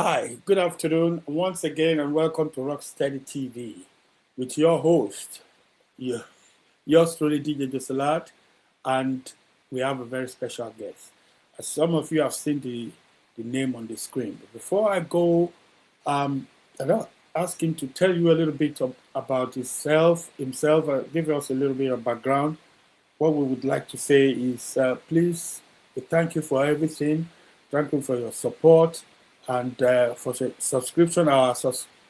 Hi, good afternoon once again, and welcome to ROKSTEDI TV with your host, your, yours truly, DJ Jossy Ladd, and we have a very special guest. As some of you have seen the name on the screen. But before I go, I'll ask him to tell you a little bit about himself, give us a little bit of background. What we would like to say is please, thank you for everything. Thank you for your support and for the subscription. Our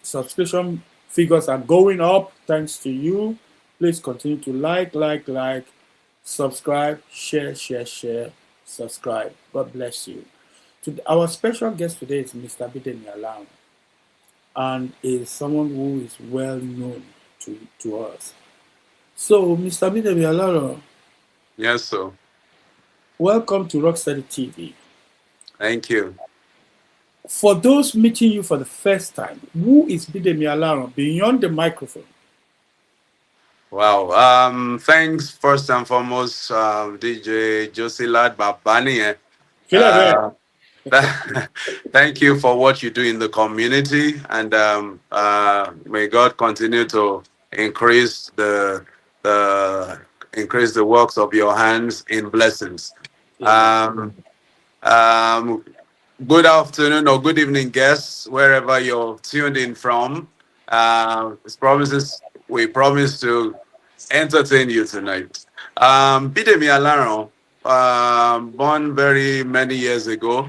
subscription figures are going up thanks to you. Please continue to like, subscribe, share, subscribe. God bless you. Our special guest today is Mr. Bidemi Alaran, and is someone who is well known to us. So, Mr. Bidemi Alaran, Yes, sir. welcome to ROKSTEDI TV. Thank you. For those meeting you for the first time, who is Bidemi Alaran beyond the microphone? Wow. Thanks first and foremost, DJ Jossy Ladd Babani. Feel it, Uh, Thank you for what you do in the community, and may God continue to increase the increase the works of your hands in blessings. Amen. Um, um, Good afternoon or good evening, guests, wherever you're tuned in from. We promise to entertain you tonight. Bidemi Alaran, born very many years ago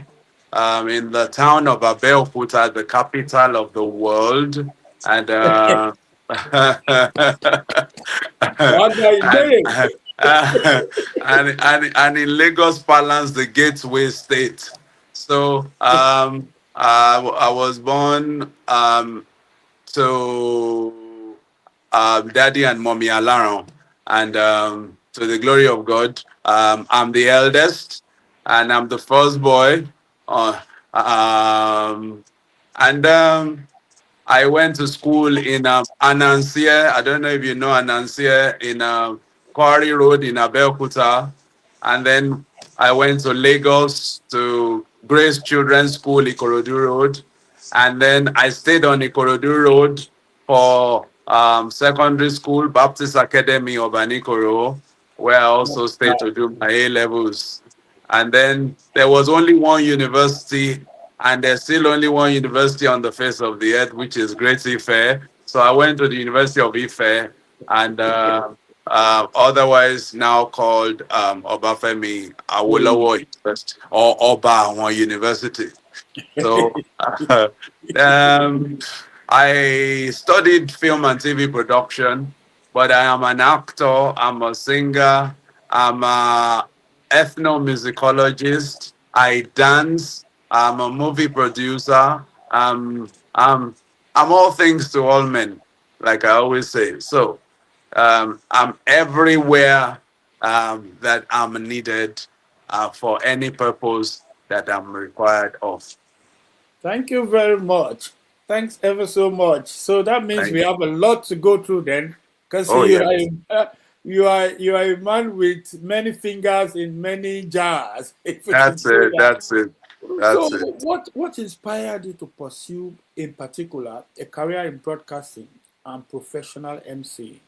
in the town of Abeokuta, the capital of the world, and What are you and, doing? and in Lagos Palace, the gateway state. So I was born to Daddy and Mommy Alaran, and to the glory of God, I'm the eldest, and I'm the first boy. Uh, um, and I went to school in Anansia. I don't know if you know Anansia in Quarry Road in Abeokuta. And then I went to Lagos to Grace Children's School, Ikorodu Road. And then I stayed on Ikorodu Road for secondary school, Baptist Academy of Anikoro, where I also stayed to do my A levels. And then there was only one university, and there's still only one university on the face of the earth, which is Great Ife. So I went to the University of Ife, and otherwise now called Obafemi Awolowo University or Oba University. So um, I studied film and TV production, but I am an actor, I'm a singer, I'm a ethnomusicologist, I dance, I'm a movie producer, I'm, I'm all things to all men, like I always say. So I'm everywhere that I'm needed for any purpose that I'm required of. Thank you very much. Thanks ever so much. So that means we Thank have a lot to go through then, because Oh, you yes. are you are a man with many fingers in many jars, if we can That's say it. that. That's it. So That's it. what inspired you to pursue, in particular, a career in broadcasting and professional MC?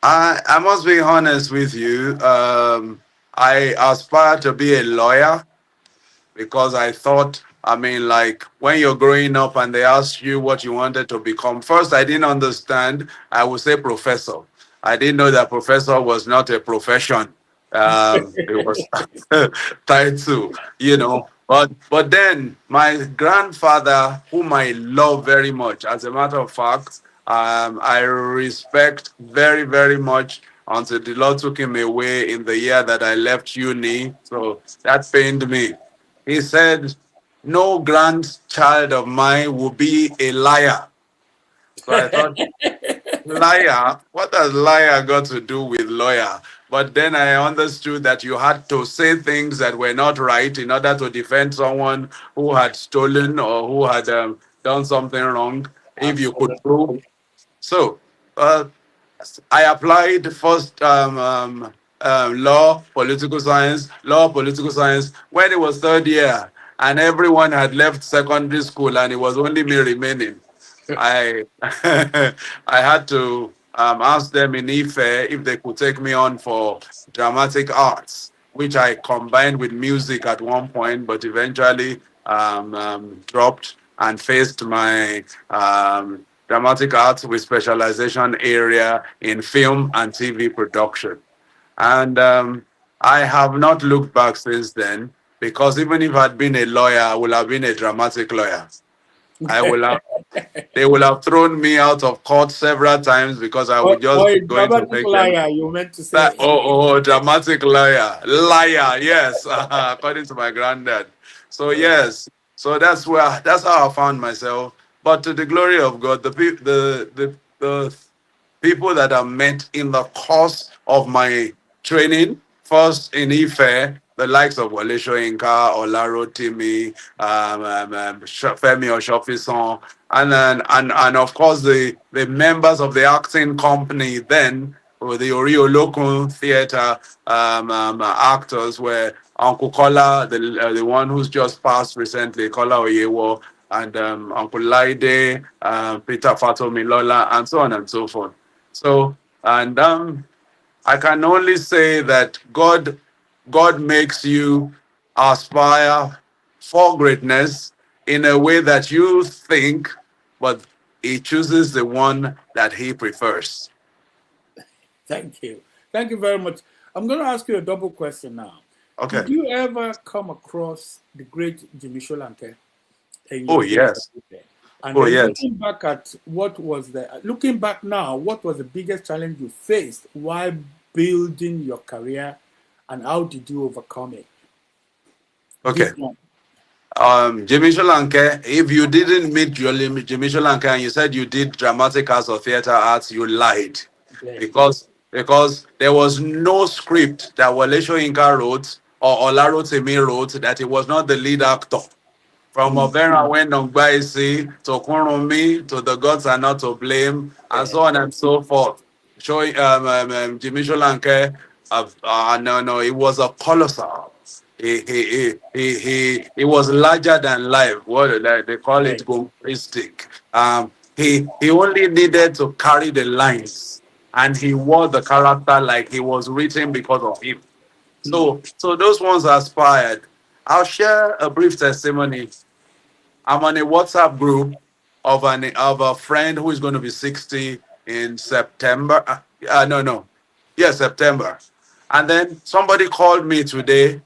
I must be honest with you. I aspire to be a lawyer because I thought, I mean, like when you're growing up and they ask you what you wanted to become, first I didn't understand. I would say professor. I didn't know that professor was not a profession. It was title, But then my grandfather, whom I love very much, as a matter of fact, I respect very, very much until the Lord took him away in the year that I left uni. So that pained me. He said, no grandchild of mine will be a liar. So I thought, liar? What has liar got to do with lawyer? But then I understood that you had to say things that were not right in order to defend someone who had stolen or who had done something wrong. If you could Absolutely. prove. So uh, I applied first law, political science, when it was third year. and everyone had left secondary school, and it was only me remaining. I I had to ask them in Ife if they could take me on for dramatic arts, which I combined with music at one point, but eventually dropped and faced my dramatic arts with specialization area in film and TV production. And I have not looked back since then, because even if I'd been a lawyer, I would have been a dramatic lawyer. I will have They will have thrown me out of court several times because I would just or be a going to dramatic make them. liar, you meant to That, say. dramatic liar, yes, according to my granddad. So yes, so that's how I found myself. But to the glory of God, the people that I met in the course of my training, first in Ife, the likes of Wale Soyinka, Olaro Timi, Femi Oshofison, and then and of course the members of the acting company then, or the Orio Local Theatre actors, were Uncle Kola, the one who's just passed recently, Kola Oyewo, and Uncle Laide, Peter Fatomilola, and so on and so forth. So, and I can only say that God makes you aspire for greatness in a way that you think, but He chooses the one that He prefers. Thank you. Thank you very much. I'm going to ask you a double question now. Okay. Did you ever come across the great Jimmy Sholanke in Oh your days? yes. And Oh then yes. looking back now, what was the biggest challenge you faced while building your career, and how did you overcome it? Okay. This one. Jimmy Sholanke, if you didn't meet Jimmy Sholanke and you said you did dramatic arts or theater arts, you lied. Yeah. Because there was no script that Wale Soyinka wrote or Olaro Temi wrote that he was not the lead actor. From Mm. Overa went on Gbaisi to Kurumi to The Gods Are Not to Blame, and Yeah. so on and so forth. Showing Jimmy Sholanke, no, no, it was a colossal. He was larger than life. What they call it, Right. goristic. He only needed to carry the lines, and he wore the character like he was written because of him. Mm. So those ones are aspired. I'll share a brief testimony. I'm on a WhatsApp group of a friend who is going to be 60 in September. No, no. Yeah, September. And then somebody called me today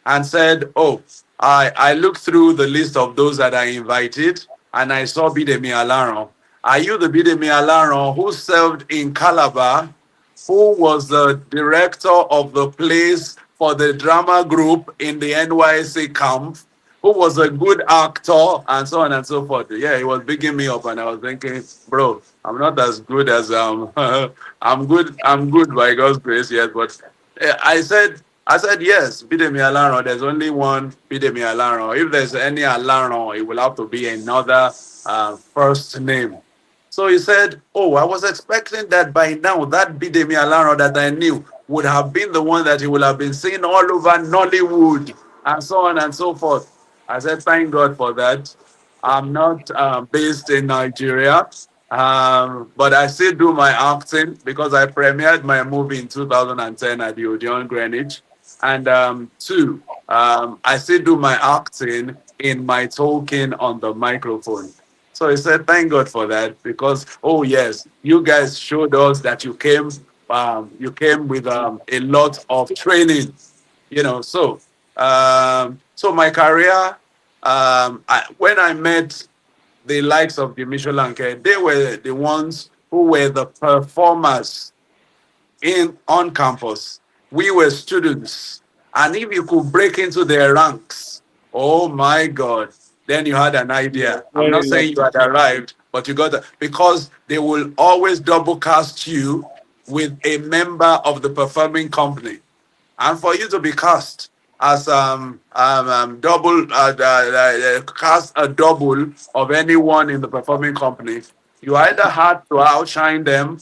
and said, "Oh, I looked through the list of those that I invited, and I saw Bidemi Alaran. Are you the Bidemi Alaran who served in Calabar, who was the director of the plays for the drama group in the NYC camp, who was a good actor, and so on and so forth?" Yeah, he was bigging me up, and I was thinking, bro, I'm not as good as I'm good by God's grace, yes, but I said yes, Bidemi Alaran. There's only one Bidemi Alaran. If there's any Alaran, it will have to be another first name. So he said, "Oh, I was expecting that by now that Bidemi Alaran that I knew would have been the one that he would have been seen all over Nollywood and so on and so forth." I said, "Thank God for that. I'm not based in Nigeria, but I still do my acting because I premiered my movie in 2010 at the Odeon Greenwich. And two, I still do my acting in my talking on the microphone." So he said, "Thank God for that, because oh yes, you guys showed us that you came with a lot of training, you know." So my career, when I met the likes of Jimmy Sholanke, they were the ones who were the performers in on campus. We were students, and if you could break into their ranks, oh my God, then you had an Yeah. idea. I'm not Very saying you lucky. had arrived, but you got that, because they will always double cast you with a member of the performing company, and for you to be cast as double cast a double of anyone in the performing company, you either had to outshine them,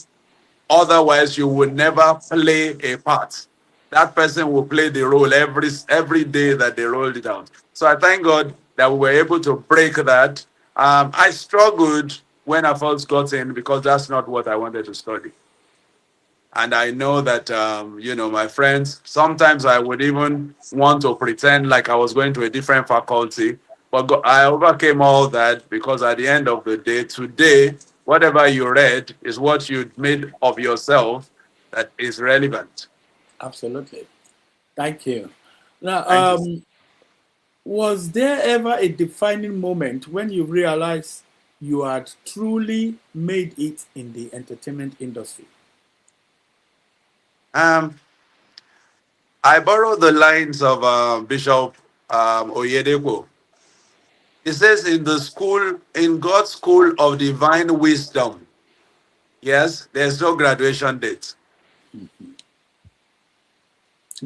otherwise, you would never play a part. that person will play the role every day that they rolled it out. So I thank God that we were able to break that. I struggled when I first got in because that's not what I wanted to study. And I know that, my friends, sometimes I would even want to pretend like I was going to a different faculty. But I overcame all that because at the end of the day, today, whatever you read is what you made of yourself that is relevant. Absolutely. Thank you. Now, Thank you. was there ever a defining moment when you realized you had truly made it in the entertainment industry? Um, I borrow the lines of Bishop Oyedepo. He says, in God's school of divine wisdom, yes, there's no graduation date.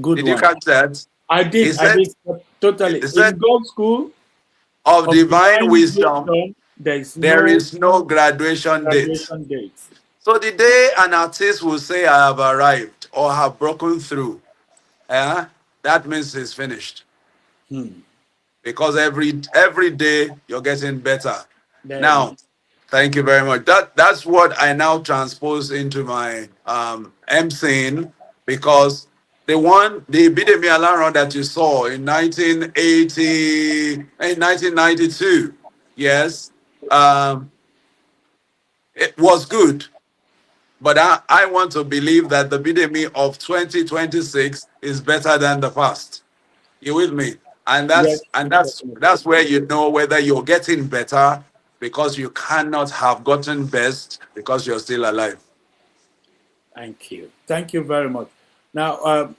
Good Did you one. catch that? He I said, did totally. he In said, God's school of of divine divine wisdom, wisdom, there is there no is no graduation date. graduation date. So the day an artist will say, I have arrived or have broken through, eh, that means he's finished. Hmm. Because every day you're getting better. There you Now, thank you very much. That's what I now transpose into my emceeing because the Bidemi Alaran that you saw in 1992, yes, um, it was good. But I want to believe that the Bidemi of 2026 is better than the past. You with me? And yes, that's definitely. where you know whether you're getting better because you cannot have gotten best because you're still alive. Thank you. Thank you very much. Now,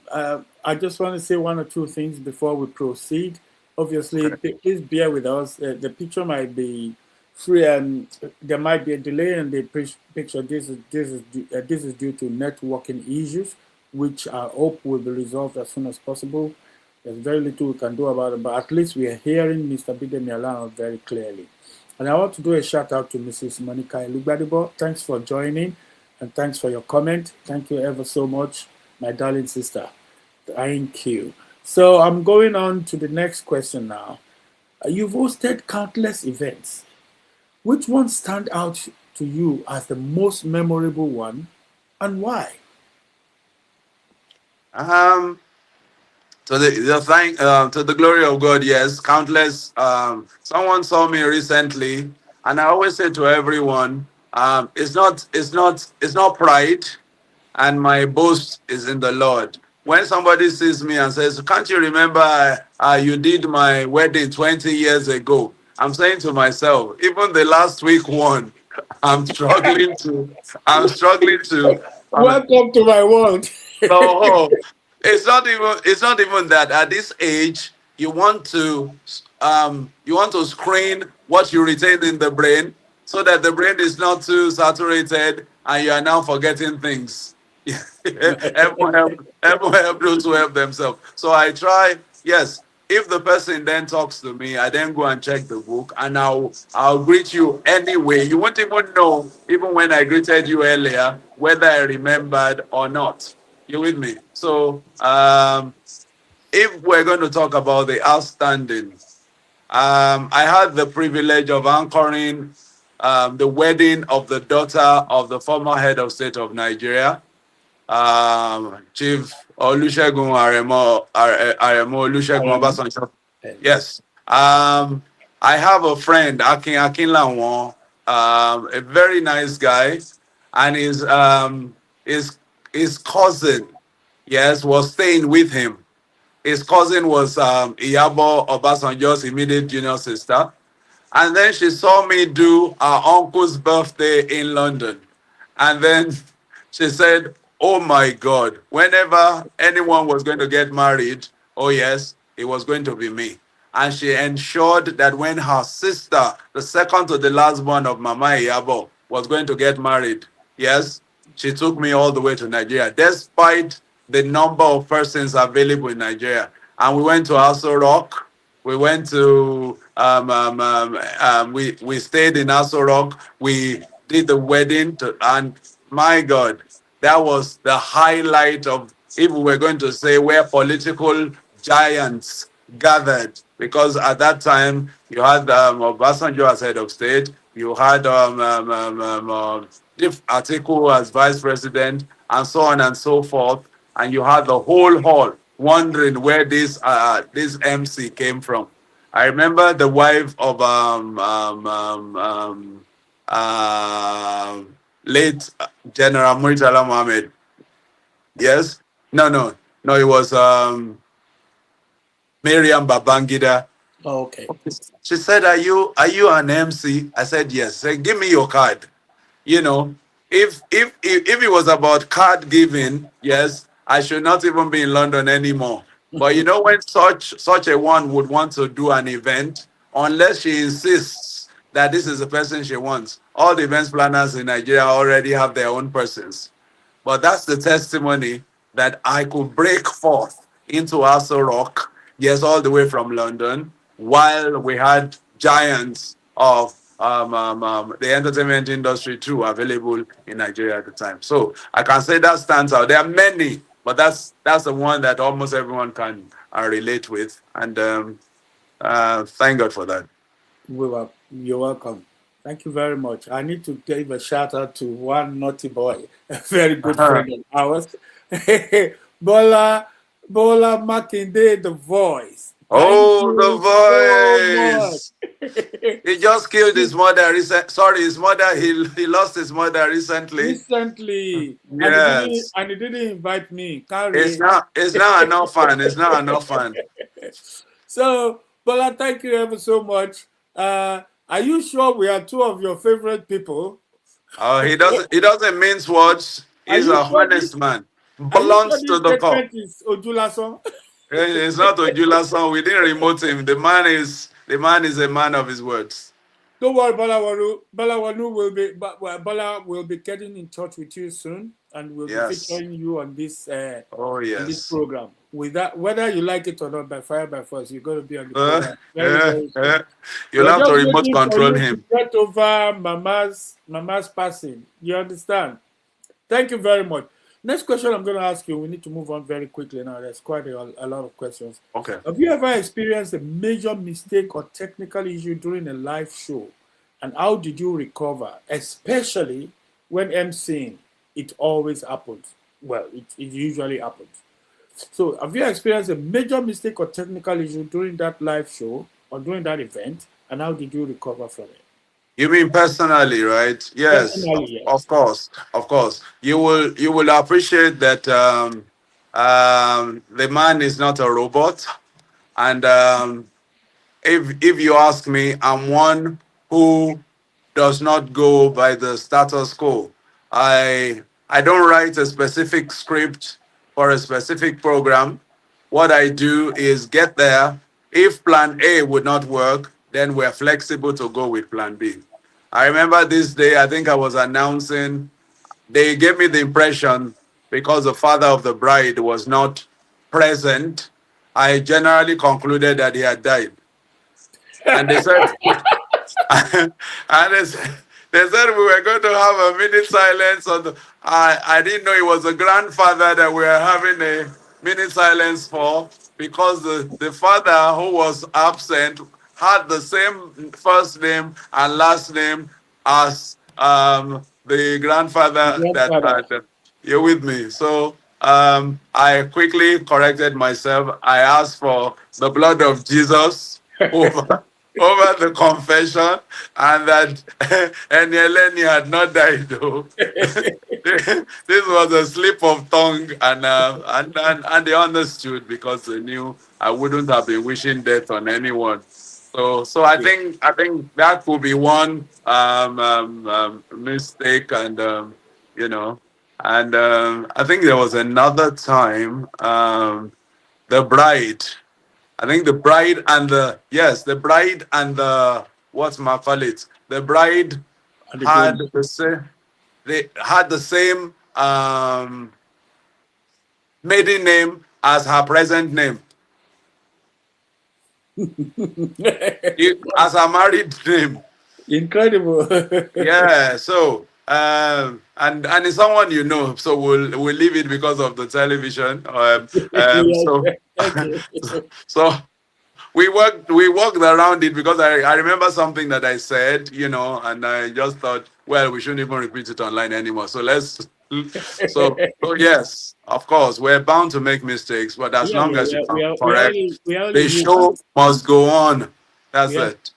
I just want to say one or two things before we proceed. Obviously, Okay. please bear with us. The picture might be free, and there might be a delay in the picture. This is due to networking issues, which I hope will be resolved as soon as possible. There's very little we can do about it, but at least we are hearing Mr. Bidemi Alaran very clearly. And I want to do a shout out to Mrs. Monica Elugbadibo. Thanks for joining and thanks for your comment. Thank you ever so much, my darling sister. Thank you. So I'm going on to the next question now. You've hosted countless events. Which one stand out to you as the most memorable one and why? Um, to the glory of God, yes, countless. Someone saw me recently, and I always say to everyone, it's not pride, and my boast is in the Lord. When somebody sees me and says, "Can't you remember you did my wedding 20 years ago?" I'm saying to myself, even the last week one, I'm struggling to, I'm struggling to, I'm, Welcome to my world. no, it's not even that. At this age, you want to screen what you retain in the brain so that the brain is not too saturated and you are now forgetting things. Everyone help those who help themselves. So I try, yes. If the person then talks to me, I then go and check the book and I'll greet you anyway. You won't even know, even when I greeted you earlier, whether I remembered or not. You with me? So if we're going to talk about the outstanding, I had the privilege of anchoring the wedding of the daughter of the former head of state of Nigeria, Chief Olusegun Aremo Olusegun Obasanjo. Yes. I have a friend, Akin Lawon, a very nice guy, and his cousin, yes, was staying with him. His cousin was Iyabo Obasanjo's immediate junior sister. And then she saw me do her uncle's birthday in London. And then she said, "Oh my God, whenever anyone was going to get married, oh yes, it was going to be me." And she ensured that when her sister, the second to the last born of Mama Iyabo, was going to get married, yes, she took me all the way to Nigeria, despite the number of persons available in Nigeria. And we went to Aso Rock. We went to we stayed in Aso Rock. We did the wedding and my God, that was the highlight of if we were going to say where political giants gathered, because at that time you had Obasanjo as head of state, you had Atiku as vice president, and so on and so forth, and you had the whole hall wondering where this MC came from. I remember the wife of late General Murtala Mohammed. Yes, no, it was Miriam Babangida. Oh, okay. She said, "Are you an MC?" I said, "Yes." She said, "Give me your card." You know, if it was about card giving, yes, I should not even be in London anymore. But when such a one would want to do an event, unless she insists that this is the person she wants, all the events planners in Nigeria already have their own persons. But that's the testimony that I could break forth into Aso Rock, yes, all the way from London, while we had giants of the entertainment industry too available in Nigeria at the time. So I can say that stands out. There are many, but that's the one that almost everyone can relate with. And thank God for that. You're welcome. Thank you very much. I need to give a shout out to one naughty boy, a very good Uh-huh. friend of ours, Bola Bola Makinde, the voice. Thank Oh, you so the much. voice. He just killed his mother. Sorry, his mother. He lost his mother recently. Recently, Yes, and he didn't invite me. it's Carry. not. It's not enough fun. It's not enough fun. So, Bola, thank you ever so much. Are you sure we are two of your favorite people? He doesn't. He doesn't mince words. Are He's you a sure honest man. Are you sure Blunt to this the core. statement is Ojulason? It's not Ojula son. We didn't remote him. The man is a man of his words. Don't worry, Balawanu will be, Bala will be getting in touch with you soon, and we'll be Yes. featuring you Oh on this yes. program. With that, whether you like it or not, by fire by force, you're going to be on the program very very soon. You'll We're have to just remote waiting for control you to him. get over Mama's passing. You understand? Thank you very much. Next question I'm going to ask you. We need to move on very quickly now. There's quite a lot of questions. Okay. Have you ever experienced a major mistake or technical issue during a live show? And how did you recover? Especially when emceeing, it always happens. Well, it usually happens. So, have you experienced a major mistake or technical issue during that live show or during that event? And how did you recover from it? You mean personally, right? Yes, Personally, of yes. course, of course. You will appreciate that the man is not a robot, and if you ask me, I'm one who does not go by the status quo. I don't write a specific script for a specific program. What I do is get there. If plan A would not work, then we're flexible to go with plan B. I remember this day, I think I was announcing, they gave me the impression because the father of the bride was not present, I generally concluded that he had died. And they said, and they said we were going to have a minute silence on the. I didn't know it was a grandfather that we were having a minute silence for, because the father who was absent had the same first name and last name as the grandfather that Grandfather. had. You're with me. So I quickly corrected myself. I asked for the blood of Jesus over the confession, and that Enieleni had not died though. This was a slip of tongue, and they understood, because they knew I wouldn't have been wishing death on anyone. So Yeah. I think that could be one mistake, and you know, and I think there was another time, the bride. I think the bride and the what's my call it? The bride And the had groom. the same. They had the same maiden name as her present name, as her married name. Incredible. Yeah. So And it's someone you know, so we'll leave it because of the television. Yes, So thank you. so we worked around it because I remember something that I said, and I just thought, well, we shouldn't even repeat it online anymore. So so yes, of course, we're bound to make mistakes, but as Yeah, long yeah, as you can correct, we are only the show human. must go on. That's Yeah, it.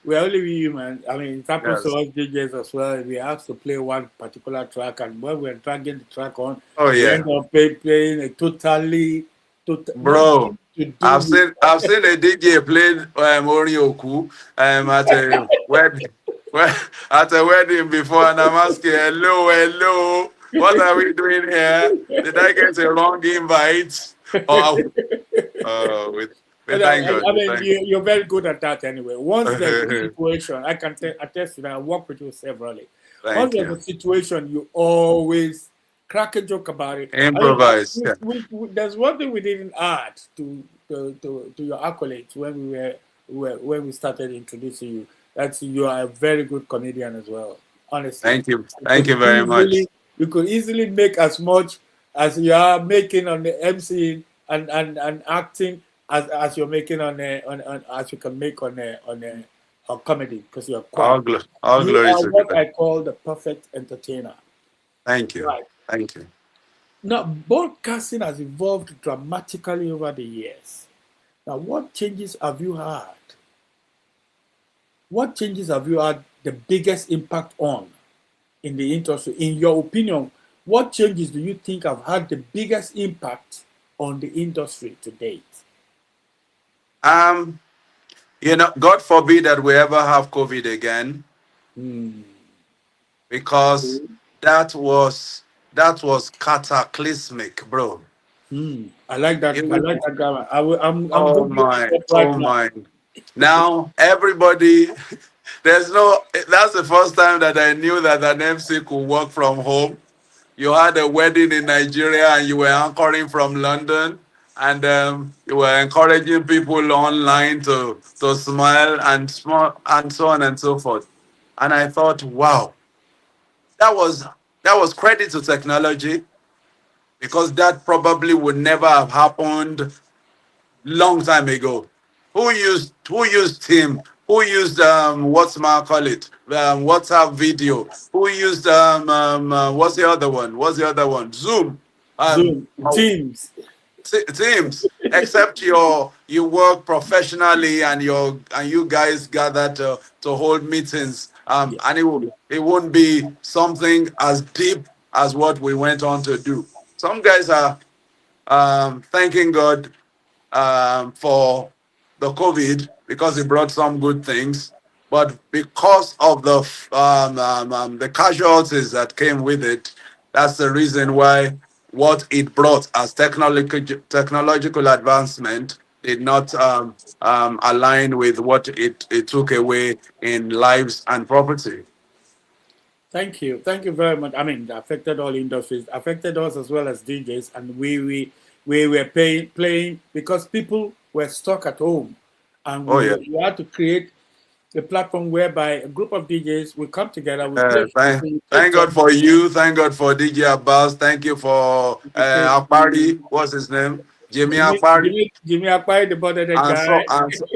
we are only human. I mean, it happens to Yes. us DJs as well. We have to play one particular track, and when we're dragging the track on, Oh we yeah. end up playing a nothing Bro, to do I've with. seen I've seen a DJ play Orioku at a wedding at a wedding before, and I'm asking, hello, what are we doing here? Did I get a wrong invite? Or we, we But thank God, I we mean, thank you're very good at that anyway. Once there's a God. situation, I can attest to that. I work with you severally. Once Thank there's you. a situation, you always crack a joke about it. I mean, Improvise. Yeah. there's one thing we didn't add to your accolades when when we started introducing you. That's you are a very good comedian as well. Honestly, Thank you. you Thank could you very much. easily you could easily make as much as you are making on the MC and acting as you're making on as you can make on comedy because you're quite good. All You glory are to what God. I call the perfect entertainer. Thank you. Right. Thank you. Now, broadcasting has evolved dramatically over the years. Now, what changes have you had? What changes have you had the biggest impact on in the industry? In your opinion, what changes do you think have had the biggest impact on the industry to date? Um, God forbid that we ever have COVID again, Hmm. because that was cataclysmic, bro. I like that. I like Even that grammar. I'm oh going to look it my, up right oh now. my. Now everybody, there's no. That's the first time that I knew that an MC could work from home. You had a wedding in Nigeria and you were anchoring from London, and you were encouraging people online to smile and so on and so forth. And I thought, wow, that was that was credit to technology, because that probably would never have happened long time ago. Who used Team? Who used what's my call it? WhatsApp video? Who used what's the other one? What's the other one? Zoom. Um, Zoom, Teams. Teams. Except you work professionally and you guys gather to hold meetings. Yeah. And it won't be something as deep as what we went on to do. Some guys are thanking God for the COVID, because it brought some good things, but because of the casualties that came with it, that's the reason why what it brought as technological advancement did not align with what it took away in lives and property. Thank you. Thank you very much. I mean, it affected all industries, affected us as well as DJs, and we were playing because people were stuck at home, and Oh yeah. we had to create a platform whereby a group of DJs will come together, we play for people, we take Thank God turns, for you. Thank God for DJ Abbas. Thank you for we take Akpari. What's his name? Jimmy Akpari. Jimmy Akpai, the bothered And guy,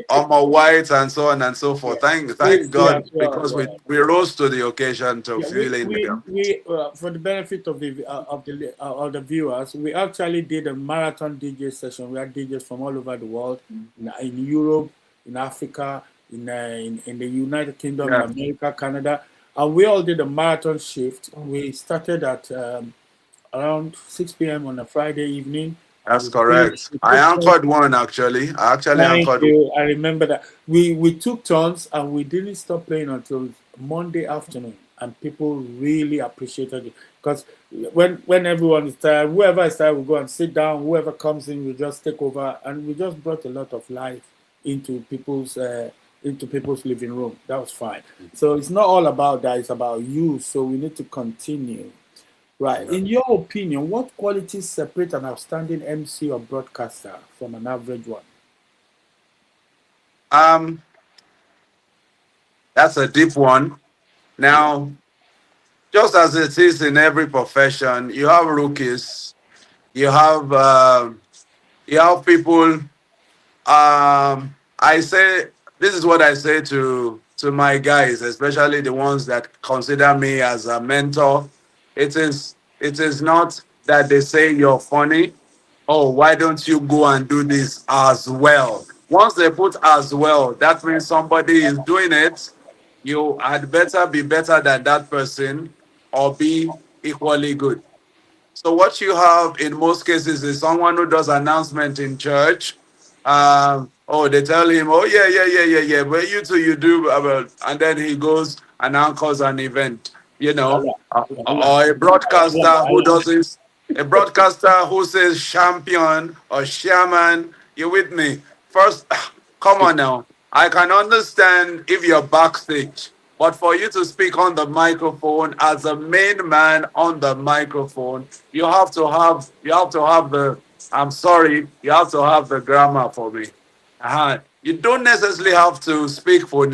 Omar White, and so on and so forth. yeah, Thank Stacey as God, well, because yeah. we rose to the occasion to Yeah, fill in the gap. for the benefit of the viewers, we actually did a marathon DJ session. We had DJs from all over the world, in Europe, in Africa, in the United Kingdom, in Yeah, America, Canada, and we all did a marathon shift. We started at around 6 p.m. on a Friday evening, and that's correct. we I took turns. anchored one actually. I actually Thank anchored one. you. I remember that we took turns and we didn't stop playing until Monday afternoon, and people really appreciated it because when everyone is tired, whoever is tired will go and sit down. Whoever comes in will just take over, and we just brought a lot of life into people's living room. That was fine. So it's not all about that; it's about you. So we need to continue. Right. Yeah. In your opinion, what qualities separate an outstanding MC or broadcaster from an average one? Um, that's a deep one. Yeah. Now, just as it is in every profession, you have rookies, you have people. I say this is what I say to my guys, especially the ones that consider me as a mentor. It is not that they say you're funny. Oh, why don't you go and do this as well? Once they put as well, that means somebody is doing it. You had better be better than that person or be equally good. So what you have in most cases is someone who does announcement in church. Oh, they tell him, oh yeah, yeah, yeah, yeah, yeah. Well, you two, you do, and then he goes and anchors an event. Wahala, wahala, Or a wahala, broadcaster who wahala. does this, a broadcaster who says champion or shaman. You with me? First, come on now. I can understand if you're backstage, but for you to speak on the microphone as a main man on the microphone, you have to have the. I'm sorry, you have to have the grammar for me. You don't necessarily have to speak for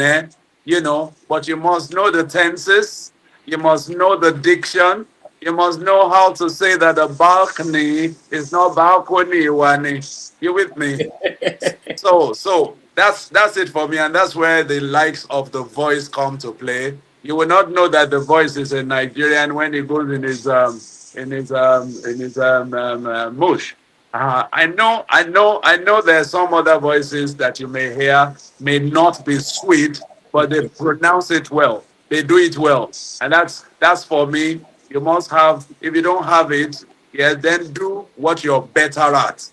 but you must know the tenses, you must know the diction, you must know how to say that the balcony is not balcony, Wani. You with me? So that's it for me, and that's where the likes of the voice come to play. You will not know that the voice is a Nigerian when he goes in his mush. I know. There are some other voices that you may hear may not be sweet, but they pronounce it well. They do it well, and that's for me. You must have. If you don't have it, yeah, then do what you're better at.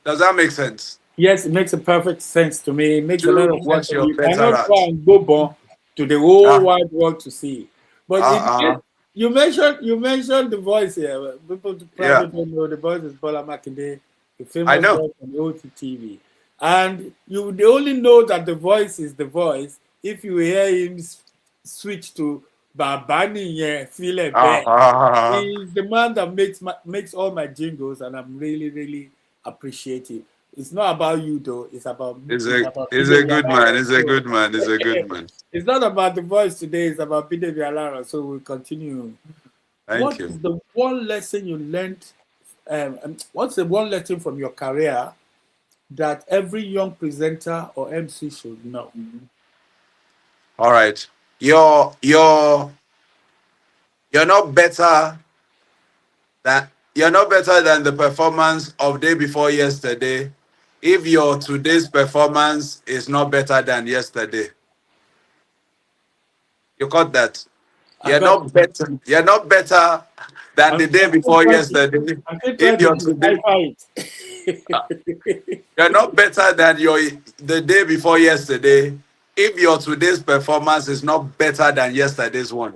Does that make sense? Yes, it makes a perfect sense to me. It makes a lot Do of sense what to me. you're You better cannot try at. and go born to the whole Ah, wide world to see. But uh-uh. you mentioned the voice here. People Yeah, probably don't know the voice is Bola Makinde, the I famous know. voice on OTTV. And you they only know that the voice is the voice if you hear him switch to Babani Feel Bear. Uh-huh. He's the man that makes all my jingles, and I'm really, really appreciative. It's not about you though. He's It's a about he's a Bidemi good man. Alaran. He's a So good man. He's a good man. it's not about the voice today. It's about Bidemi Alaran. So we'll continue. Thank What you. is the one lesson you learned? And what's the one lesson from your career that every young presenter or MC should know? All right. You're not better than the performance of day before yesterday if your today's performance is not better than yesterday. You got that? I You're got. not better. You're not better than I'm, the day I'm still before trying to. yesterday. I'm still If trying to you're today, decipher uh, it. you're not better than the day before yesterday. If your today's performance is not better than yesterday's one.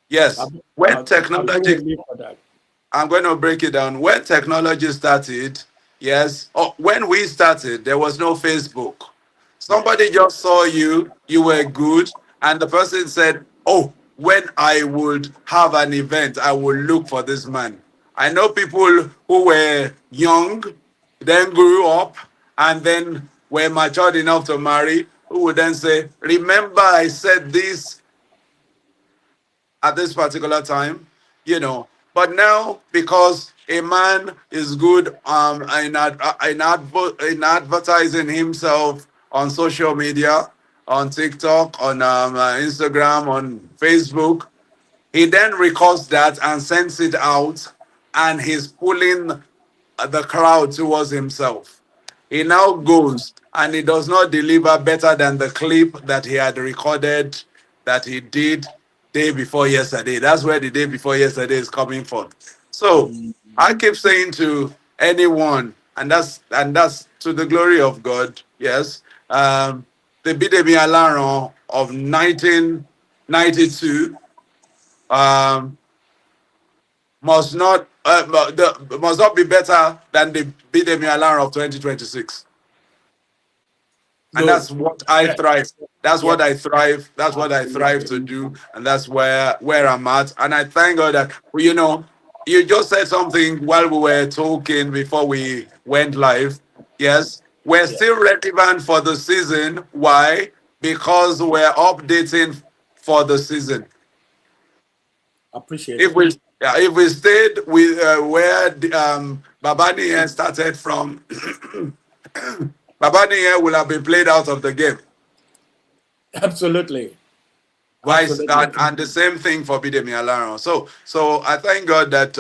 Yes. When I'm going to technology live for that. I'm going to break it down. When technology started, yes, when we started, there was no Facebook. Yes. Somebody just saw you, you were good, and the person said, oh, when I would have an event, I will look for this man. I know people who were young, then grew up, and then were matured enough to marry, who would then say, remember I said this at this particular time, you know. But now, because a man is good in advertising himself on social media, on TikTok, on Instagram, on Facebook, he then records that and sends it out, and he's pulling the crowd towards himself. He now goes and he does not deliver better than the clip that he had recorded that he did day before yesterday. That's where the day before yesterday is coming from. So Mm. I keep saying to anyone, and that's to the glory of God, yes. The Bidemi Alaran of 1992 um, must not be better than the Bidemi Alaran of 2026. And Good. that's what I Yes. thrive. That's Yes. what I thrive. That's what I thrive Absolutely. to do, and that's where I'm at. And I thank God that you just said something while we were talking before we went live. Yes, we're Yes. still relevant for the season. Why? Because we're updating for the season. Appreciate If it. we if we stayed with where Babani started from, Babani will have been played out of the game. Absolutely. Vice Absolutely. and the same thing for Bidemi Alaran. So I thank God that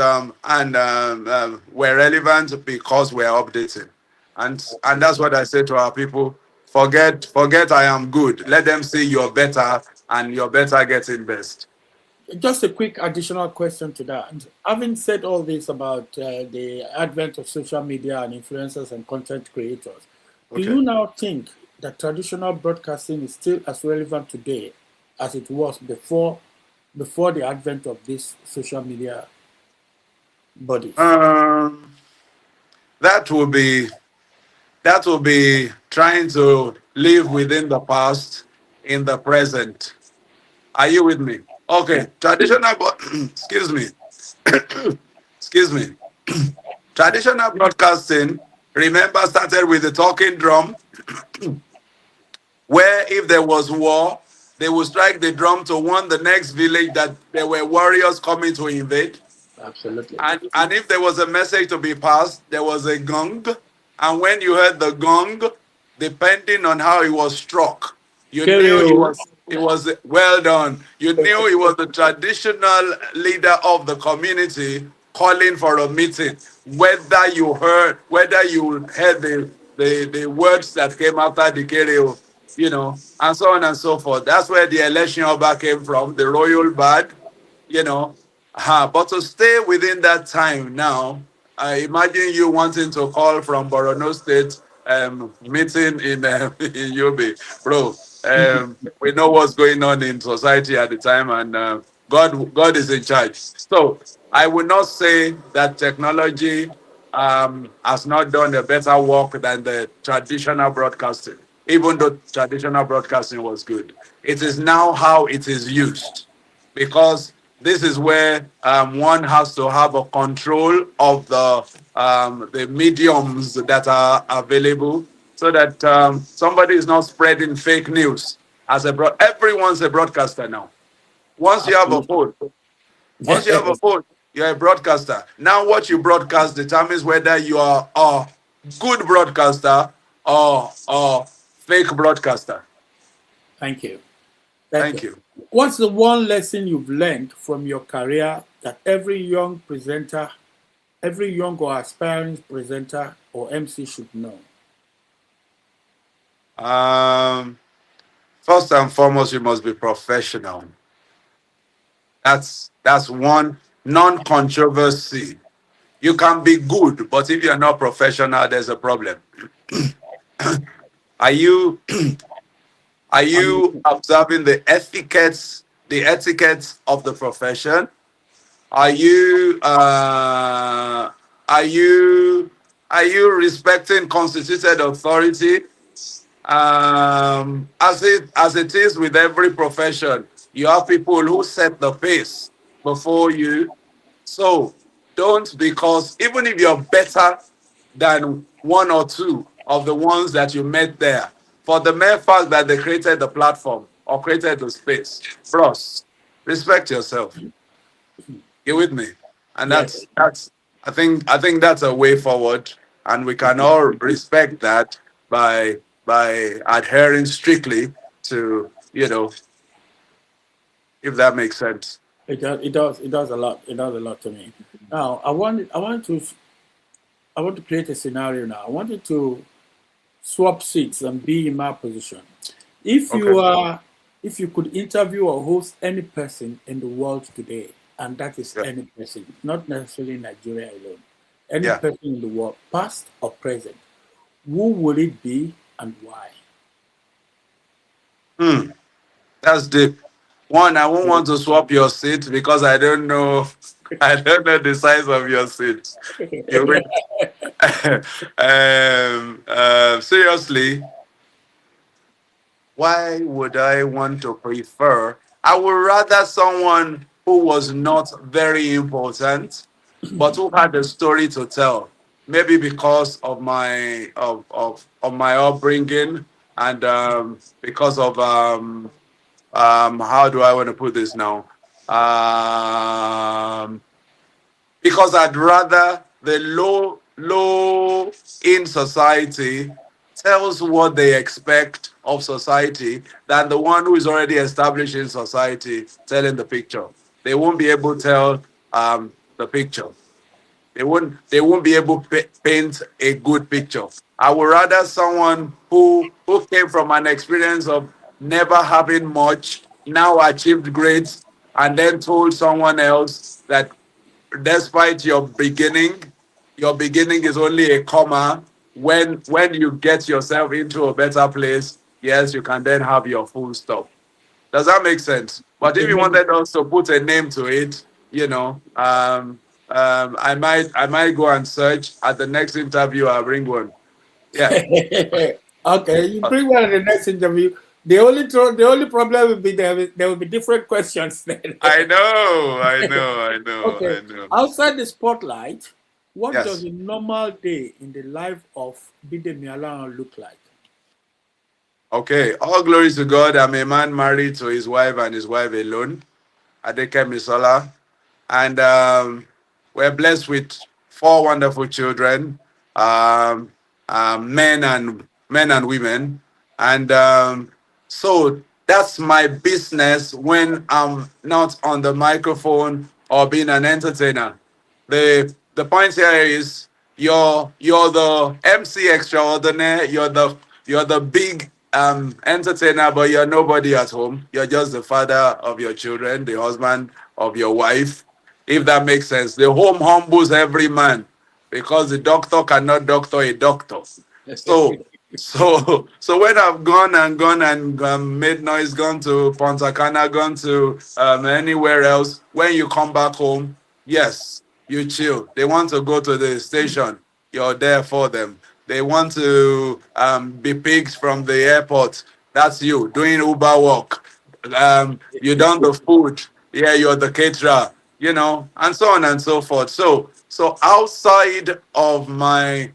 we're relevant because we're updating, and that's what I say to our people. Forget I am good. Let them see you're better, and you're better getting best. Just a quick additional question to that. Having said all this about the advent of social media and influencers and content creators, do Okay. you now think that traditional broadcasting is still as relevant today as it was before the advent of these social media bodies? Um, that will be trying to live within the past in the present. Are you with me? Yeah, Okay. Excuse me. Excuse me. yeah, Traditional broadcasting, remember, started with the talking drum, where if there was war, they would strike the drum to warn the next village that there were warriors coming to invade. absolutely. And if there was a message to be passed, there was a gong. And when you heard the gong, depending on how it was struck, you knew Stereo. it was well done. You knew it was the traditional leader of the community calling for a meeting. Whether you heard the words that came after the Kereo, and so on and so forth. That's where the election Oba came from, the royal bard, you know. But to stay within that time now, I imagine you wanting to call from Borno State meeting in in Yobe, bro. We know what's going on in society at the time, and God is in charge. So I would not say that technology has not done a better work than the traditional broadcasting, even though traditional broadcasting was good. It is now how it is used, because this is where one has to have a control of the mediums that are available, so that somebody is not spreading fake news. Everyone's a broadcaster now. Once you have a Absolutely. phone, once you have a phone, you're a broadcaster. Now, what you broadcast determines whether you are a good broadcaster or fake broadcaster. Thank you. Thank Thank you. you. What's the one lesson you've learned from your career that every young or aspiring presenter or MC should know? Um, First and foremost, you must be professional. That's one non-controversy. You can be good, but if you're not professional, there's a problem. Are you are I'm you listening. observing the etiquettes of the profession? Are you are you are you respecting constituted authority? As it is with every profession, you have people who set the pace before you. So don't, because even if you're better than one or two of the ones that you met there, for the mere fact that they created the platform or created the space, bros, respect yourself. You with me? And Yes, that's I think that's a way forward, and we can all respect that by adhering strictly to, if that makes sense. it does. It does. It does a lot. It does a lot to me. Now, I want to create a scenario. Now, I wanted to swap seats and be in my position. If Okay. you are, if you could interview or host any person in the world today, and that is Yeah. any person, not necessarily Nigeria alone, any Yeah. person in the world, past or present, who would it be and why? Hmm. That's deep. One, I won't want to swap your seat because I don't know I don't know the size of your seat. You will- Seriously, why would I want to prefer? I would rather someone who was not very important, but who had a story to tell. Maybe because of my upbringing, and because of how do I want to put this now? Um, because I'd rather the low in society tells what they expect of society than the one who is already established in society telling the picture. They won't be able to tell the picture. They won't be able to paint a good picture. I would rather someone who came from an experience of never having much, now achieved great, and then told someone else that despite your beginning is only a comma. When you get yourself into a better place, yes, you can then have your full stop. Does that make sense? But if It you makes wanted us to put a name to it, I might go and search. At the next interview, I'll bring one. Yeah. okay, you Uh, bring one at the next interview. The only problem will be there will be different questions then. I know, I know, I know, okay, I know. outside the spotlight, what does Yes. a normal day in the life of Bidemi Alaran look like? Okay. All glory to God. I'm a man married to his wife and his wife alone. Adeke Misola. And we're blessed with four wonderful children, um, men and women, and so that's my business when I'm not on the microphone or being an entertainer. The point here is you're the MC extraordinaire. You're the big entertainer, but you're nobody at home. You're just the father of your children, the husband of your wife, if that makes sense. The home humbles every man because the doctor cannot doctor a doctor. So, so when I've gone and made noise, gone to Ponta Cana, gone to anywhere else, when you come back home, yes, you chill. They want to go to the station, you're there for them. They want to be picked from the airport. That's you doing Uber work. You done the food. Yeah, you're the caterer. And so on and so forth. So outside of my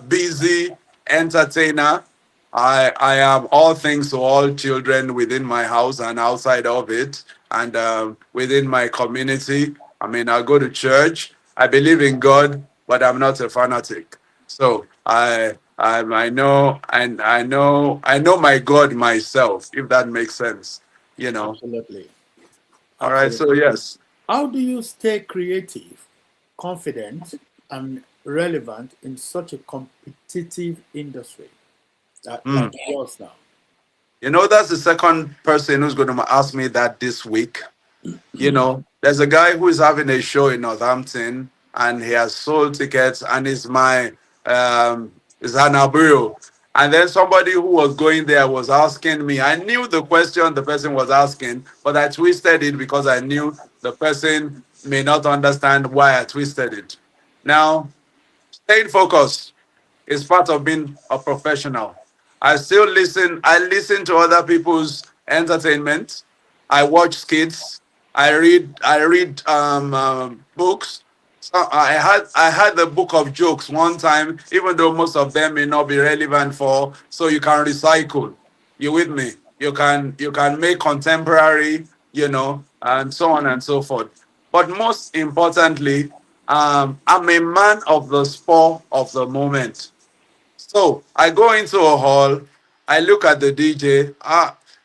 busy entertainer, I am all things to all children within my house and outside of it, and within my community. I mean, I go to church. I believe in God, but I'm not a fanatic. So I know, and I know my God myself, if that makes sense. You know. Absolutely. All right. So Absolutely. yes. How do you stay creative, confident, and relevant in such a competitive industry like Hmm. yours now? That's the second person who's going to ask me that this week. There's a guy who is having a show in Northampton, and he has sold tickets, and is an abuelo. And then somebody who was going there was asking me. I knew the question the person was asking, but I twisted it because I knew the person may not understand why I twisted it. Now, staying focused is part of being a professional. I listen to other people's entertainment. I watch skits. I read books. So I had the book of jokes one time, even though most of them may not be relevant for, so you can recycle. You with me? You can make contemporary, and so on and so forth. But most importantly, I'm a man of the spur of the moment. So I go into a hall, I look at the DJ.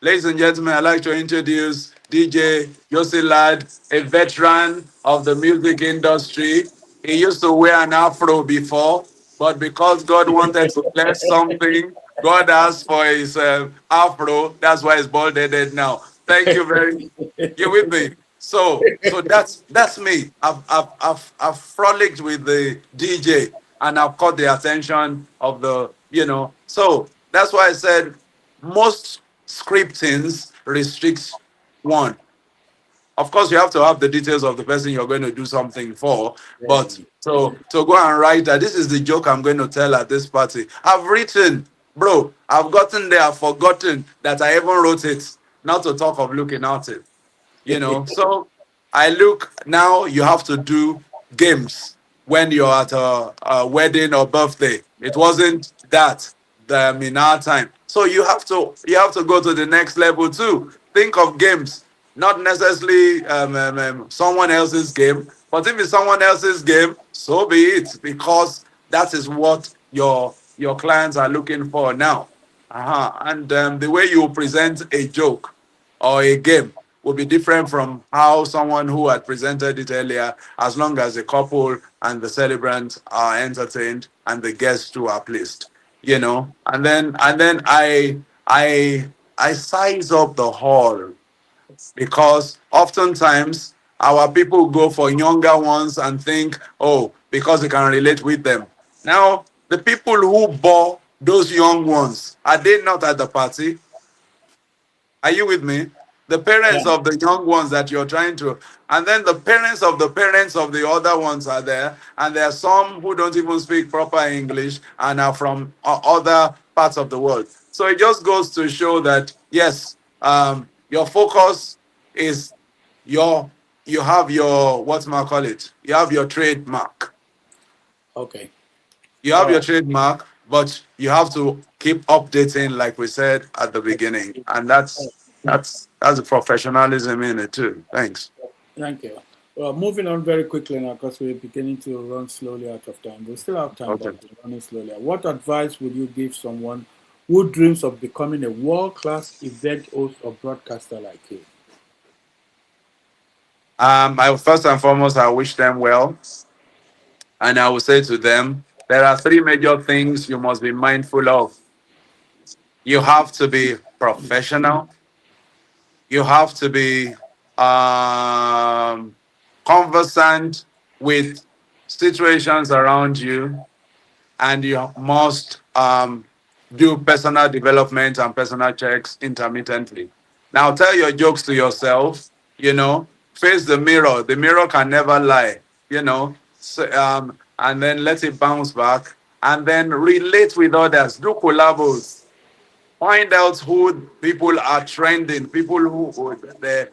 Ladies and gentlemen, I'd like to introduce DJ Jossy Ladd, a veteran of the music industry. He used to wear an afro before, but because God wanted to bless something, God asked for his afro. That's why he's bald headed now. Thank you very. You with me? So that's me. I've frolicked with the DJ, and I've caught the attention of the. So that's why I said most scriptings restricts one. Of course, you have to have the details of the person you're going to do something for. But Then, so to go and write that this is the joke I'm going to tell at this party. I've written, bro. I've gotten there. I've forgotten that I even wrote it. Not to talk of looking at it. So I look now. You have to do games when you're at a wedding or birthday. It wasn't that in our time. So you have to go to the next level too. Think of games. not necessarily someone else's game. But if it's someone else's game, so be it, because that is what your clients are looking for now. And the way you present a joke or a game will be different from how someone who had presented it earlier, as long as the couple and the celebrants are entertained and the guests too are pleased. And then I size up the hall, because oftentimes our people go for younger ones and think, oh, because they can relate with them. Now, the people who bore those young ones, are they not at the party? Are you with me? The Yeah. parents of the young ones that you're trying to, and then the parents of the other ones are there, and there are some who don't even speak proper English and are from other parts of the world. So it just goes to show that yes, your focus is your you have your what's my call it? You have your trademark. Okay. You All have your right. trademark, but you have to keep updating, like we said at the beginning, and that's the professionalism in it too. Thanks. Thank you. Well, moving on very quickly now because we're beginning to run slowly out of time. We still have time, Okay. but we're running slowly. What advice would you give someone who dreams of becoming a world-class event host or broadcaster like you? I first and foremost, I wish them well, and I will say to them, there are three major things you must be mindful of. You have to be professional. You have to be conversant with situations around you, and you must do personal development and personal checks intermittently. Now, tell your jokes to yourself, face the mirror. The mirror can never lie, and then let it bounce back, and then relate with others, do collabos. Find out who people are trending, people who they,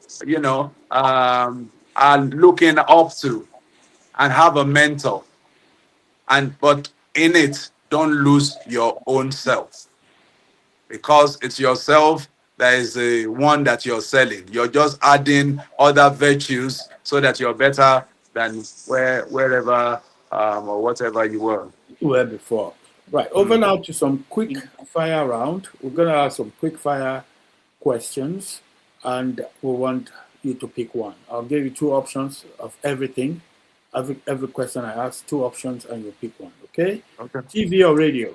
are looking up to, and have a mentor. But in it, don't lose your own self, because it's yourself that is the one that you're selling. You're just adding other virtues so that you're better than wherever or whatever you were. Were before. Right. Over now to some quick fire round. We're going to have some quick fire questions, and we want you to pick one. I'll give you two options of everything. Every question I ask, two options, and you pick one. Okay? Okay. TV or radio?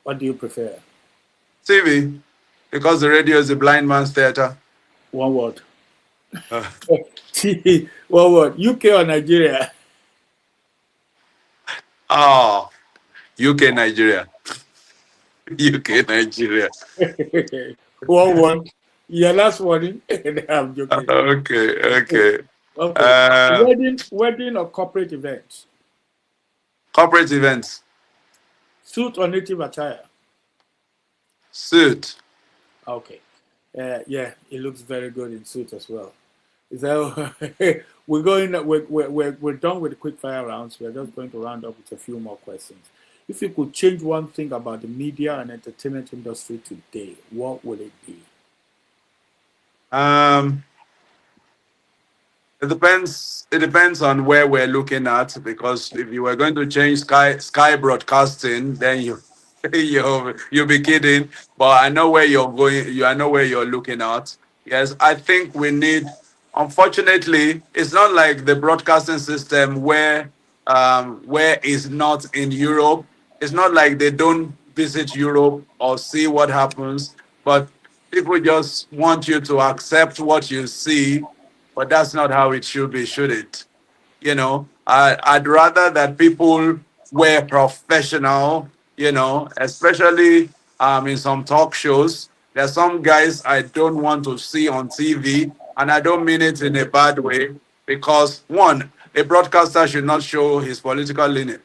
What do you prefer? TV, because the radio is a blind man's theater. One word. Uh, TV. One word. UK or Nigeria? oh, UK, Nigeria. UK, Nigeria. One word. Yeah, last one. I'm joking. Okay, okay. Okay. Uh, Wedding or corporate events? Corporate events, Suit or native attire? suit. Okay. Yeah, it looks very good in suit as well. Is that we're going? We're done with the quick fire rounds. We're just going to round up with a few more questions. If you could change one thing about the media and entertainment industry today, what would it be? Um, It depends. It depends on where we're looking at. Because if you were going to change Sky Broadcasting, then you'll be kidding. But I know where you're going. I know where you're looking at. Yes, I think we need. Unfortunately, it's not like the broadcasting system where it's not in Europe. It's not like they don't visit Europe or see what happens, but people just want you to accept what you see, but that's not how it should be, should it? I'd rather that people were professional, especially in some talk shows. There's some guys I don't want to see on TV, and I don't mean it in a bad way, because one, a broadcaster should not show his political leaning.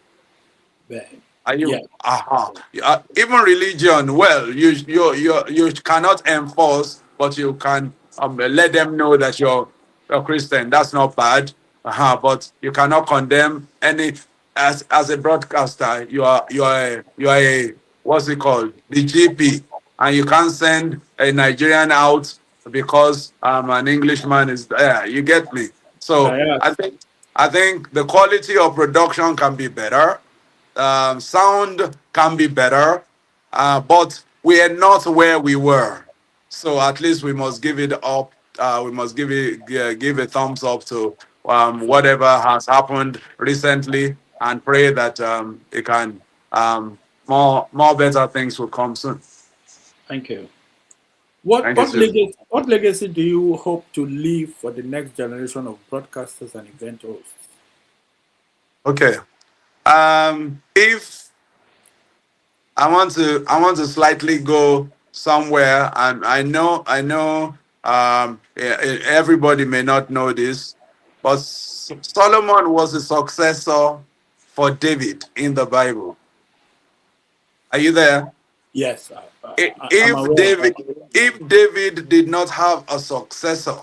Bang. Are Yeah. you? Even religion. Well, you cannot enforce, but you can let them know that you're a Christian. That's not bad. But you cannot condemn any. As a broadcaster, you are a what's it called, the GP, and you can't send a Nigerian out because I'm an Englishman is there. You get me? So Yes. I think the quality of production can be better. Sound can be better, but we are not where we were. So at least we must give it up. We must give a thumbs up to whatever has happened recently, and pray that it can more better things will come soon. Thank you. Thank you, Susan. What legacy do you hope to leave for the next generation of broadcasters and event hosts? Okay. If I want to slightly go somewhere, and I know everybody may not know this, but Solomon was a successor for David in the Bible. Are you there? Yes, I'm If aware. David did not have a successor,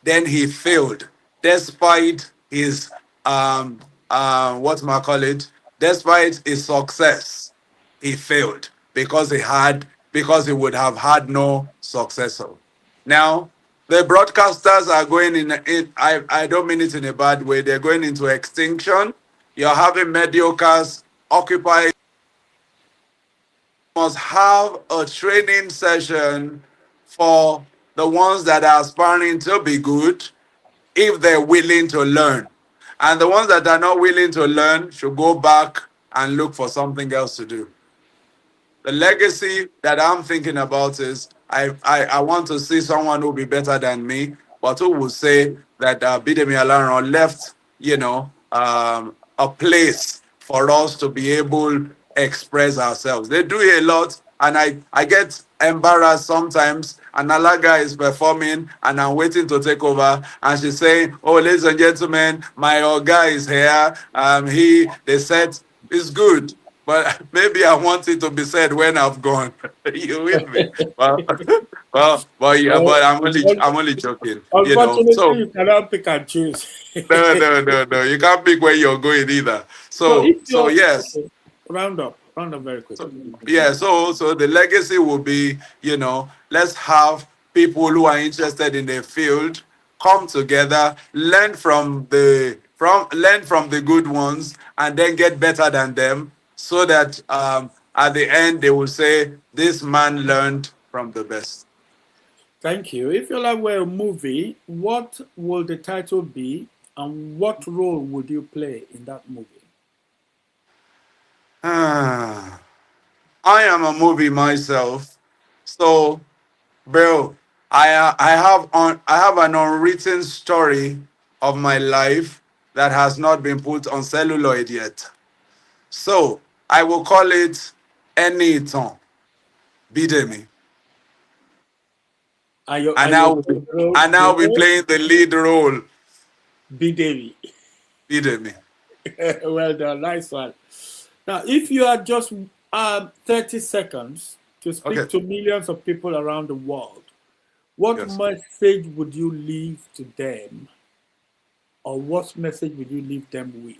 then he failed, despite his what may I call it? Despite his success, he failed because he would have had no successor. Now, the broadcasters are going in I don't mean it in a bad way, they're going into extinction. You're having mediocres occupy. Must have a training session for the ones that are aspiring to be good, if they're willing to learn. And the ones that are not willing to learn should go back and look for something else to do. The legacy that I'm thinking about is I want to see someone who will be better than me, but who will say that Bidemi Alaran left, a place for us to be able to express ourselves. They do a lot, and I get embarrassed sometimes. And Alaga is performing, and I'm waiting to take over, and she's saying, "Oh, ladies and gentlemen, my Oga is here. They said it's good." But maybe I want it to be said when I've gone. You with me? Well, yeah, Well, but I'm only joking. unfortunately, So you cannot pick and choose. no. You can't pick where you're going either. So if So you're yes. okay, round up very So quickly. yeah, so the legacy will be, let's have people who are interested in the field come together, learn from the good ones, and then get better than them, so that at the end they will say this man learned from the best. Thank you. If your life were a movie, what would the title be, and what role would you play in that movie? Ah, I am a movie myself, so bro, I have an unwritten story of my life that has not been put on celluloid yet. So I will call it Eniton Bidemi. Are And you now will be and the now be role? playing the lead role, Bidemi. Bidemi. Well done, nice one. Now, if you had just 30 seconds to speak Okay. to millions of people around the world, what Yes. message would you leave to them, or what message would you leave them with?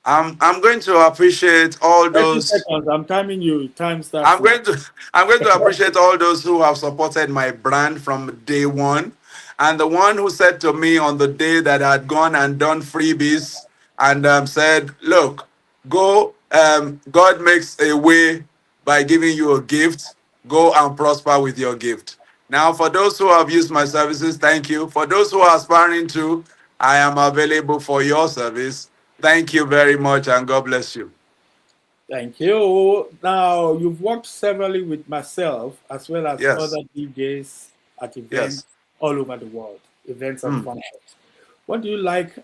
I'm going to appreciate all 30 those seconds, I'm timing you. Time starts I'm now. going to I'm going to appreciate all those who have supported my brand from day one. And the one who said to me on the day that I had gone and done freebies and said, "Look, go. God makes a way by giving you a gift. Go and prosper with your gift." Now, for those who have used my services, thank you. For those who are aspiring to, I am available for your service. Thank you very much, and God bless you. Thank you. Now, you've worked severally with myself as well as other Yes. DJs at Yes. events all over the world, events and Hmm. functions. What do you like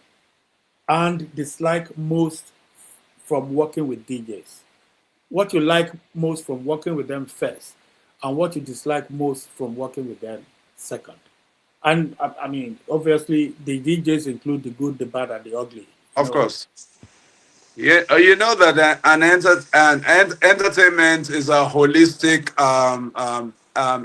and dislike most from working with DJs? What you like most from working with them first, and what you dislike most from working with them second. And I mean, obviously, the DJs include the good, the bad, and the ugly. You Of know, course. Yeah, you know that entertainment is a holistic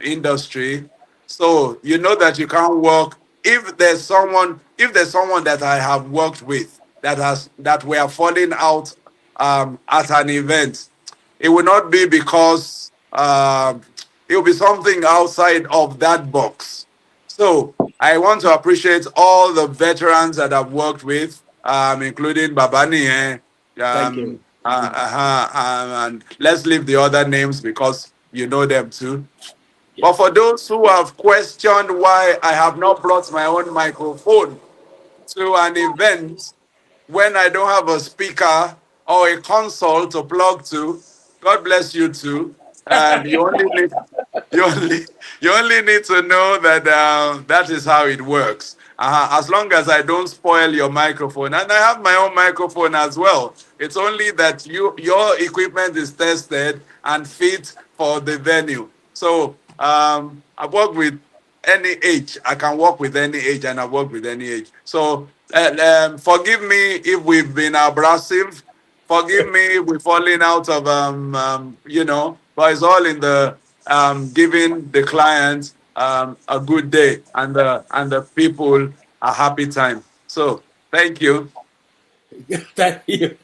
industry. So you know that you can't work if there's someone that I have worked with that we are falling out at an event. It will not be because It will be something outside of that box. So I want to appreciate all the veterans that I've worked with, including Babani. Thank you. And let's leave the other names because you know them too. But Yes. for those who have questioned why I have not brought my own microphone to an event when I don't have a speaker or a console to plug to, God bless you too. And you only you only need to know that that is how it works. As long as I don't spoil your microphone, and I have my own microphone as well. It's only that your equipment is tested and fit for the venue. So I work with any age. I can work with any age, and I work with any age. So forgive me if we've been abrasive. Forgive me if we're falling out of but it's all in the giving the client a good day and the people a happy time. So thank you. Thank you.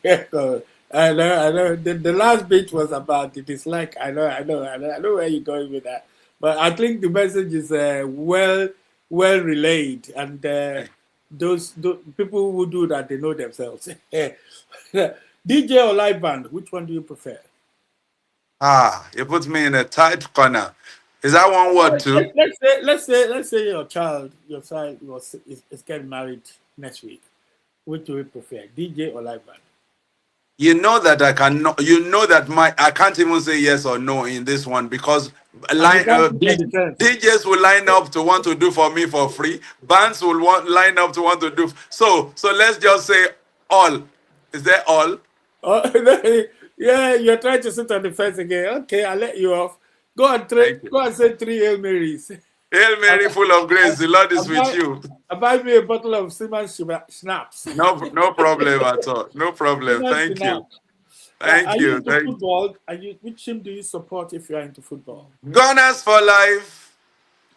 I know. The last bit was about the dislike. I know where you're going with that. But I think the message is well relayed, and those people who do that, they know themselves. DJ or live band, which one do you prefer? You put me in a tight corner. Is that one word too? Let's say your child is getting married next week. Which do you prefer, DJ or live band? You know that I cannot. You know that I can't even say yes or no in this one because And you can't give a defense. DJs will line up to want to do for me for free. Bands will line up to want to do. So let's just say all. Is there all? Oh, yeah, you're trying to sit on the fence again. Okay, I'll let you off. Thank you. Go and say three Hail Marys. Hail And, Mary, full of grace. The Lord is and with buy, you. and buy me a bottle of Seaman Schnapps. No problem at all. No problem. Seaman Thank you. Schnapps. Are Thank you you. into Thank you. football? Which team do you support if you are into football? Gunners for life.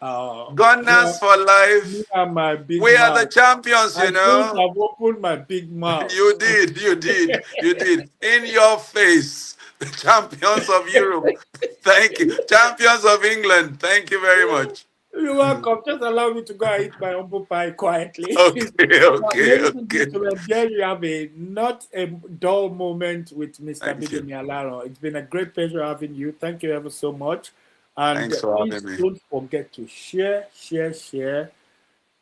Yeah, Gunners for me life. and my big We are the mouth. champions, I you couldn't know. have opened my big mouth. You did, you did, you did. In your face, the champions of Europe. Thank you. Champions of England. Thank you very much. You're welcome. Just allow me to go and eat my humble pie quietly. Okay, Now, okay, ladies and okay. gentlemen, there you have a not a dull moment with Mr. Thank you. Bidemi Alaran. It's been a great pleasure having you. Thank you ever so much. And Thanks for please having me. don't forget to share.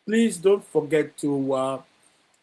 Please don't forget to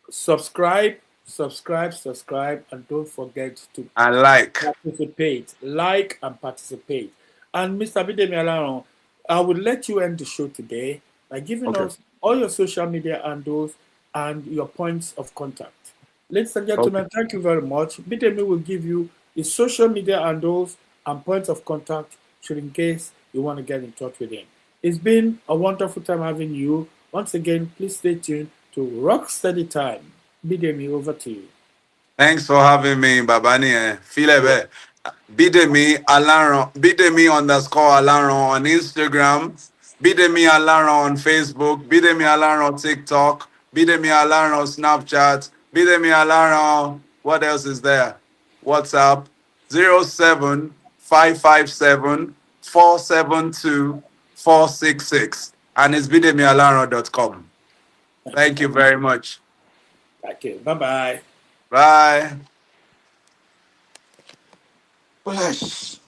subscribe, and don't forget to I like. participate, like and participate. And Mr. Bidemi Alaran, I will let you end the show today by giving Okay. us all your social media handles and your points of contact. Ladies and Okay. gentlemen, thank you very much. Bidemi will give you his social media handles and points of contact should in case you want to get in touch with him. It's been a wonderful time having you. Once again, please stay tuned to Rocksteady Time. Bidemi, over to you. Thanks for having me, Babani. Feel Yeah. it. Bidemi Alaran. Bidemi underscore Alaran on Instagram. Bidemi Alaran on Facebook. Bidemi Alaran on TikTok. Bidemi Alaran on Snapchat. Bidemi Alaran. What else is there? WhatsApp 07557 472 466. And it's bidemialaran.com. Thank you very much. Okay, bye bye. Bye. Bless.